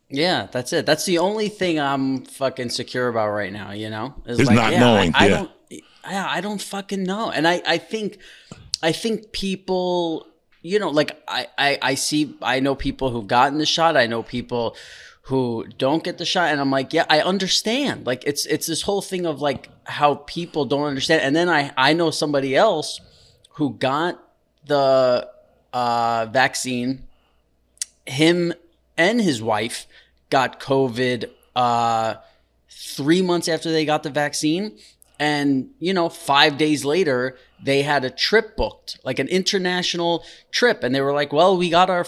Yeah, that's it. That's the only thing I'm fucking secure about right now, you know? Is Is like, not yeah, knowing. I Yeah. don't yeah, I don't fucking know. And I think people, like I know people who've gotten the shot. I know people who don't get the shot, and I'm like, yeah, I understand. Like it's this whole thing of like how people don't understand. And then I know somebody else who got the vaccine. Him and his wife got COVID 3 months after they got the vaccine. And, 5 days later, they had a trip booked, like an international trip. And they were like, well, we got our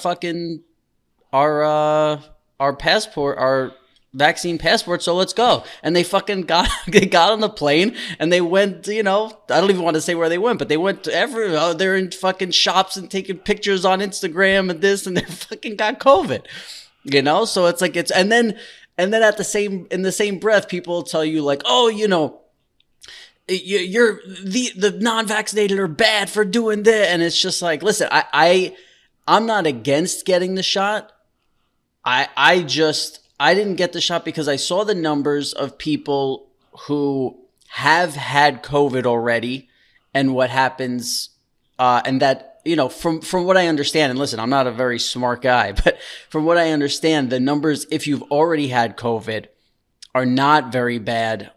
passport, our vaccine passport, so let's go. And they fucking they got on the plane and they went, I don't even want to say where they went, but they went to they're in fucking shops and taking pictures on Instagram and this, and they fucking got COVID. So it's like and then at in the same breath, people will tell you like, oh, you're the non-vaccinated are bad for doing this. And it's just like, listen, I'm not against getting the shot. I didn't get the shot because I saw the numbers of people who have had COVID already and what happens, and that, from what I understand, and listen, I'm not a very smart guy, but from what I understand, the numbers, if you've already had COVID, are not very bad.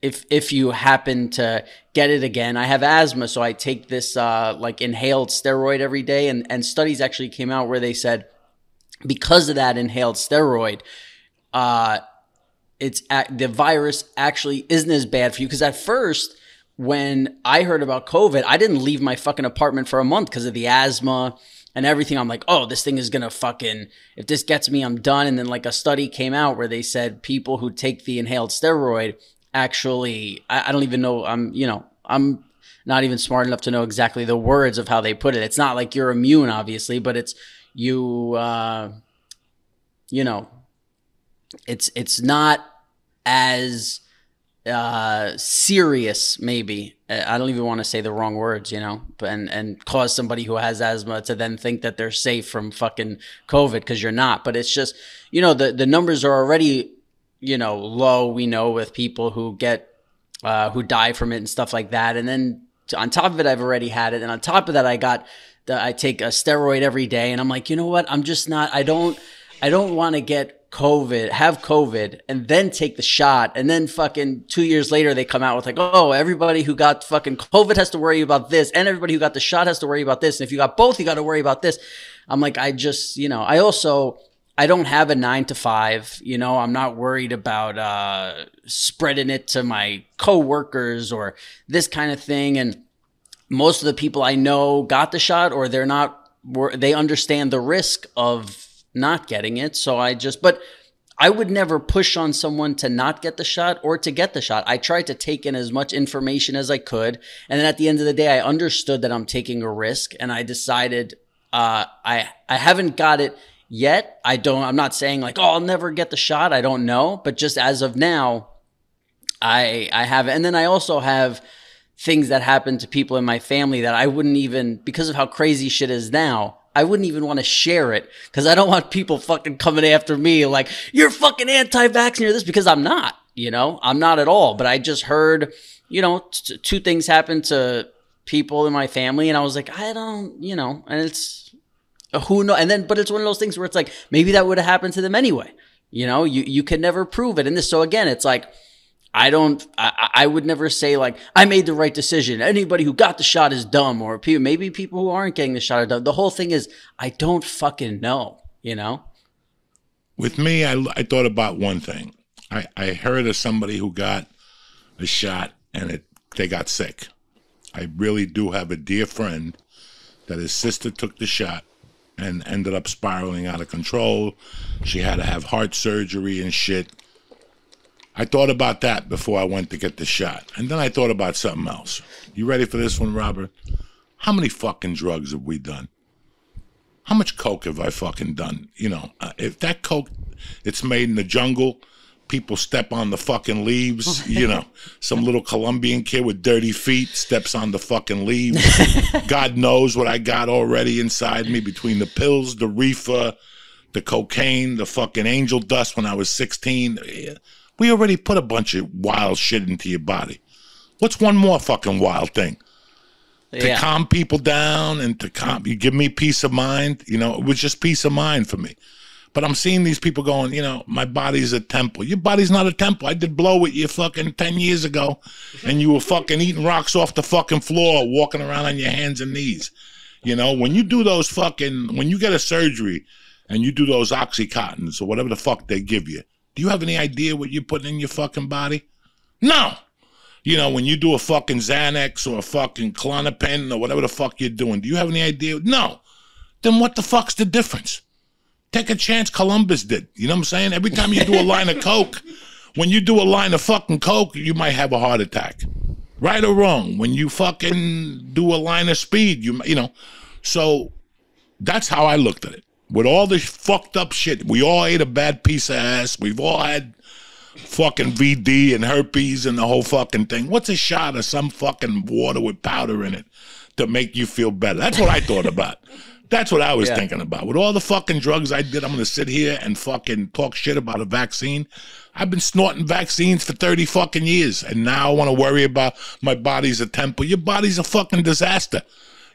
If you happen to get it again. I have asthma, so I take this like inhaled steroid every day, and studies actually came out where they said because of that inhaled steroid, the virus actually isn't as bad for you. Because at first, when I heard about COVID, I didn't leave my fucking apartment for a month because of the asthma and everything. I'm like, oh, this thing is gonna fucking, if this gets me, I'm done. And then like a study came out where they said people who take the inhaled steroid actually, I don't even know, I'm not even smart enough to know exactly the words of how they put it. It's not like you're immune, obviously, but it's you, it's not as serious, maybe. I don't even want to say the wrong words, but and cause somebody who has asthma to then think that they're safe from fucking COVID, because you're not. But it's just, the numbers are already, low, we know, with people who get who die from it and stuff like that. And then on top of it, I've already had it, and on top of that, I take a steroid every day, and I'm like, you know what? I'm just not. I don't want to have COVID, and then take the shot, and then fucking 2 years later they come out with like, oh, everybody who got fucking COVID has to worry about this, and everybody who got the shot has to worry about this, and if you got both, you got to worry about this. I'm like, I just, I don't have a 9 to 5, I'm not worried about spreading it to my coworkers or this kind of thing. And most of the people I know got the shot, or they understand the risk of not getting it. So but I would never push on someone to not get the shot or to get the shot. I tried to take in as much information as I could. And then at the end of the day, I understood that I'm taking a risk, and I decided, I haven't got it yet. I'm not saying like, oh, I'll never get the shot. I don't know. But just as of now, I have it. And then I also have things that happen to people in my family that I wouldn't even, because of how crazy shit is now, I wouldn't even want to share it, because I don't want people fucking coming after me like, you're fucking anti-vaccine or this, because I'm not, I'm not at all. But I just heard, two things happen to people in my family, and I was like, I don't, and it's, who knows? And then, but it's one of those things where it's like, maybe that would have happened to them anyway. You can never prove it. And this, so again, it's like, I would never say like, I made the right decision. Anybody who got the shot is dumb, or maybe people who aren't getting the shot are dumb. The whole thing is, I don't fucking know, With me, I thought about one thing. I heard of somebody who got a shot and they got sick. I really do have a dear friend that his sister took the shot and ended up spiraling out of control. She had to have heart surgery and shit. I thought about that before I went to get the shot. And then I thought about something else. You ready for this one, Robert? How many fucking drugs have we done? How much coke have I fucking done? If that coke, it's made in the jungle, people step on the fucking leaves, some little Colombian kid with dirty feet steps on the fucking leaves. God knows what I got already inside me between the pills, the reefer, the cocaine, the fucking angel dust when I was 16. We already put a bunch of wild shit into your body. What's one more fucking wild thing? To calm people down and you give me peace of mind. You know, it was just peace of mind for me. But I'm seeing these people going, you know, my body's a temple. Your body's not a temple. I did blow with you fucking 10 years ago, and you were fucking eating rocks off the fucking floor, walking around on your hands and knees. You know, when you do those when you get a surgery and you do those Oxycontins or whatever the fuck they give you, do you have any idea what you're putting in your fucking body? No. You know, when you do a fucking Xanax or a fucking Klonopin or whatever the fuck you're doing, do you have any idea? No. Then what the fuck's the difference? Take a chance Columbus did. You know what I'm saying? Every time you do a line of coke, when you do a line of fucking coke, you might have a heart attack. Right or wrong? When you fucking do a line of speed, you know. So that's how I looked at it. With all this fucked up shit, we all ate a bad piece of ass. We've all had fucking VD and herpes and the whole fucking thing. What's a shot of some fucking water with powder in it to make you feel better? That's what I thought about. That's what I was thinking about. With all the fucking drugs I did, I'm going to sit here and fucking talk shit about a vaccine. I've been snorting vaccines for 30 fucking years, and now I want to worry about my body's a temple. Your body's a fucking disaster.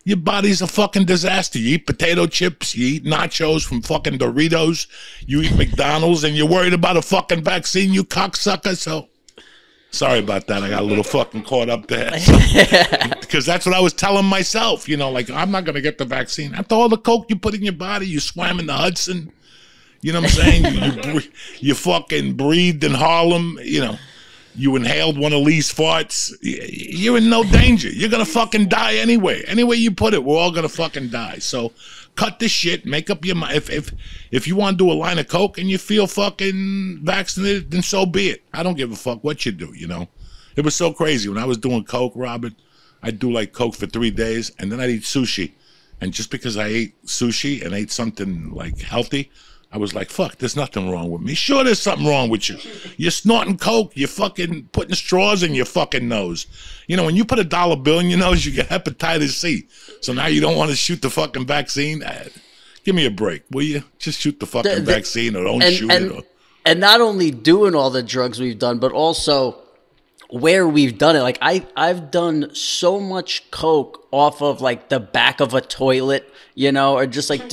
Your body's a fucking disaster. You eat potato chips, you eat nachos from fucking Doritos, you eat McDonald's, and you're worried about a fucking vaccine, you cocksucker. So, sorry about that. I got a little fucking caught up there. Because that's what I was telling myself. You know, like, I'm not going to get the vaccine. After all the coke you put in your body, you swam in the Hudson. You know what I'm saying? You fucking breathed in Harlem. You know, you inhaled one of Lee's farts. You're in no danger. You're going to fucking die anyway. Any way you put it, we're all going to fucking die. So cut this shit. Make up your mind. If you want to do a line of coke and you feel fucking vaccinated, then so be it. I don't give a fuck what you do, you know. It was so crazy. When I was doing coke, Robert, I'd do like coke for 3 days, and then I'd eat sushi. And just because I ate sushi and ate something like healthy, I was like, fuck, there's nothing wrong with me. Sure, there's something wrong with you. You're snorting coke. You're fucking putting straws in your fucking nose. You know, when you put a dollar bill in your nose, you get hepatitis C. So now you don't want to shoot the fucking vaccine? Give me a break, will you? Just shoot the fucking vaccine or don't shoot it. And not only doing all the drugs we've done, but also where we've done it. Like, I've done so much coke off of like the back of a toilet, you know, or just like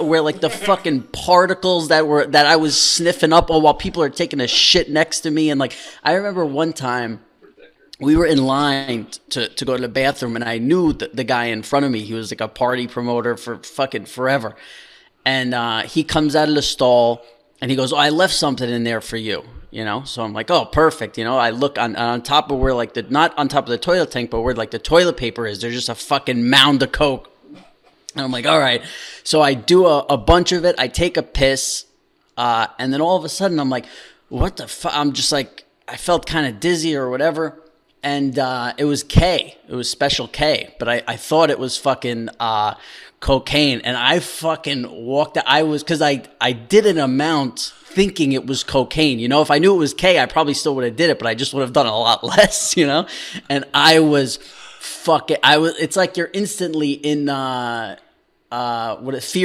where like the fucking particles that I was sniffing up while people are taking a shit next to me. And like, I remember one time we were in line to go to the bathroom, and I knew the guy in front of me. He was like a party promoter for fucking forever. And he comes out of the stall and he goes, "Oh, I left something in there for you." You know, so I'm like, oh, perfect. You know, I look on top of where like not on top of the toilet tank, but where like the toilet paper is, there's just a fucking mound of coke. And I'm like, all right. So I do a bunch of it. I take a piss. And then all of a sudden I'm like, what the fuck? I'm just like, I felt kind of dizzy or whatever. And it was K. It was Special K. But I thought it was fucking cocaine. And I fucking walked out. Because I did an amount thinking it was cocaine. You know, if I knew it was K, I probably still would have did it, but I just would have done a lot less, you know? And I was it's like you're instantly in Fear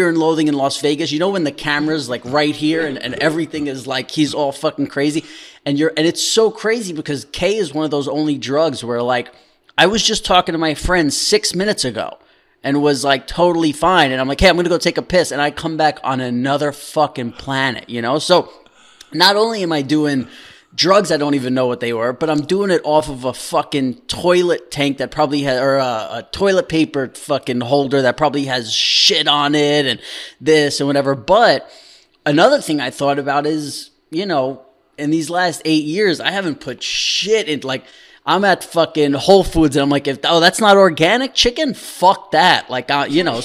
and Loathing in Las Vegas. You know when the camera's like right here and everything is like he's all fucking crazy. And it's so crazy because K is one of those only drugs where like I was just talking to my friend 6 minutes ago and was like totally fine. And I'm like, hey, I'm going to go take a piss. And I come back on another fucking planet, you know? So not only am I doing drugs, I don't even know what they were, but I'm doing it off of a fucking toilet tank that probably has, or a toilet paper fucking holder that probably has shit on it and this and whatever. But another thing I thought about is, you know, in these last 8 years, I haven't put shit in, like, I'm at fucking Whole Foods and I'm like, that's not organic chicken? Fuck that. Like, you know.